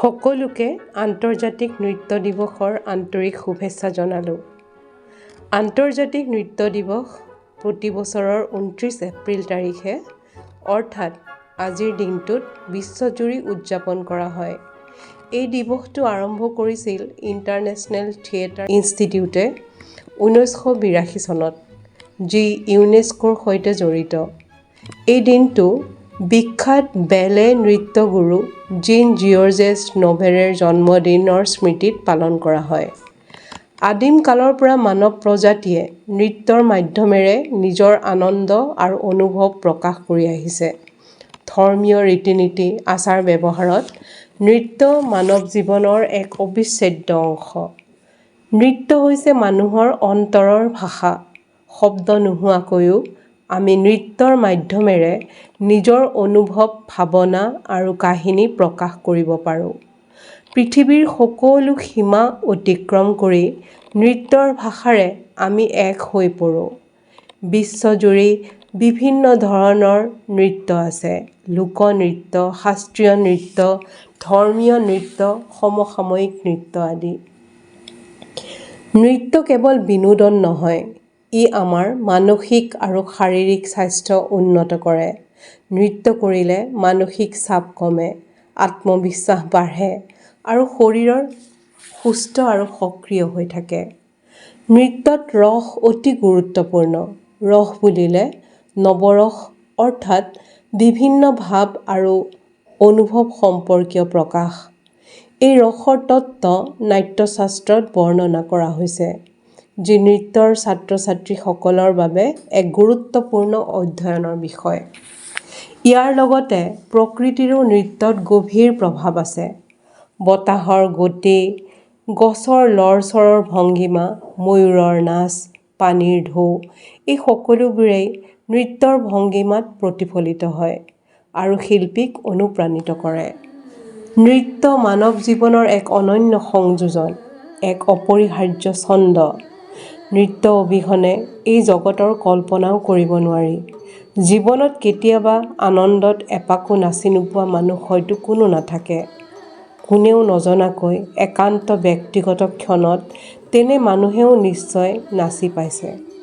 সকলোকে আন্তৰ্জাতিক নৃত্য দিৱসৰ আন্তৰিক শুভেচ্ছা জনালোঁ। আন্তৰ্জাতিক নৃত্য দিৱস প্ৰতি বছৰৰ 29 এপ্ৰিল তাৰিখে অৰ্থাৎ আজিৰ দিনটোত বিশ্বজুৰি উদযাপন কৰা হয়। এই দিৱসটো আৰম্ভ কৰিছিল ইণ্টাৰনেশ্যনেল থিয়েটাৰ ইনষ্টিটিউটে 1982 চনত, যি ইউনেস্কোৰ সৈতে জড়িত। এই দিনটো বিখ্যাত বেলে নৃত্য গুৰু জীন জিঅৰ্জেছ ন'ভেৰেৰ জন্মদিনৰ স্মৃতিত পালন কৰা হয়। আদিম কালৰ পৰা মানৱ প্ৰজাতিয়ে নৃত্যৰ মাধ্যমেৰে নিজৰ আনন্দ আৰু অনুভৱ প্ৰকাশ কৰি আহিছে। ধৰ্মীয় ৰীতি-নীতি, আচাৰ ব্যৱহাৰত নৃত্য মানৱ জীৱনৰ এক অবিচ্ছেদ্য অংশ। নৃত্য হৈছে মানুহৰ অন্তৰৰ ভাষা। শব্দ নোহোৱাকৈও আমি নৃত্যৰ মাধ্যমেৰে নিজৰ অনুভৱ, ভাৱনা আৰু কাহিনী প্ৰকাশ কৰিব পাৰোঁ। পৃথিৱীৰ সকলো সীমা অতিক্ৰম কৰি নৃত্যৰ ভাষাৰে আমি এক হৈ পৰোঁ। বিশ্বজুৰি বিভিন্ন ধৰণৰ নৃত্য আছে: লোকনৃত্য, শাস্ত্ৰীয় নৃত্য, ধৰ্মীয় নৃত্য, সমসাময়িক নৃত্য আদি। নৃত্য কেৱল বিনোদন নহয়, ই আমাৰ মানসিক আৰু শাৰীৰিক স্বাস্থ্য উন্নত কৰে। নৃত্য কৰিলে মানসিক চাপ কমে, আত্মবিশ্বাস বাঢ়ে আৰু শৰীৰ সুস্থ আৰু সক্ৰিয় হৈ থাকে। নৃত্যত ৰস অতি গুৰুত্বপূৰ্ণ। ৰস বুলিলে নৱৰস, অৰ্থাৎ বিভিন্ন ভাৱ আৰু অনুভৱ সম্পৰ্কীয় প্ৰকাশ। এই ৰসৰ তত্ত্ব নাট্যশাস্ত্ৰত বৰ্ণনা কৰা হৈছে, যি নৃত্যৰ ছাত্ৰ-ছাত্ৰীসকলৰ বাবে এক গুৰুত্বপূৰ্ণ অধ্যয়নৰ বিষয়। ইয়াৰ লগতে প্ৰকৃতিৰো নৃত্যত গভীৰ প্ৰভাৱ আছে। বতাহৰ গতি, গছৰ লৰচৰৰ ভংগীমা, ময়ূৰৰ নাচ, পানীৰ ঢৌ এই সকলোবোৰেই নৃত্যৰ ভংগীমাত প্ৰতিফলিত হয় আৰু শিল্পীক অনুপ্ৰাণিত কৰে। নৃত্য মানৱ জীৱনৰ এক অনন্য সংযোজন, এক অপৰিহাৰ্য ছন্দ। নৃত্য অবিহনে এই জগতৰ কল্পনাও কৰিব নোৱাৰি। জীৱনত কেতিয়াবা আনন্দত এপাকো নাচি নোপোৱা মানুহ হয়তো কোনো নাথাকে। কোনেও নজনাকৈ একান্ত ব্যক্তিগত ক্ষণত তেনে মানুহেও নিশ্চয় নাচি পাইছে।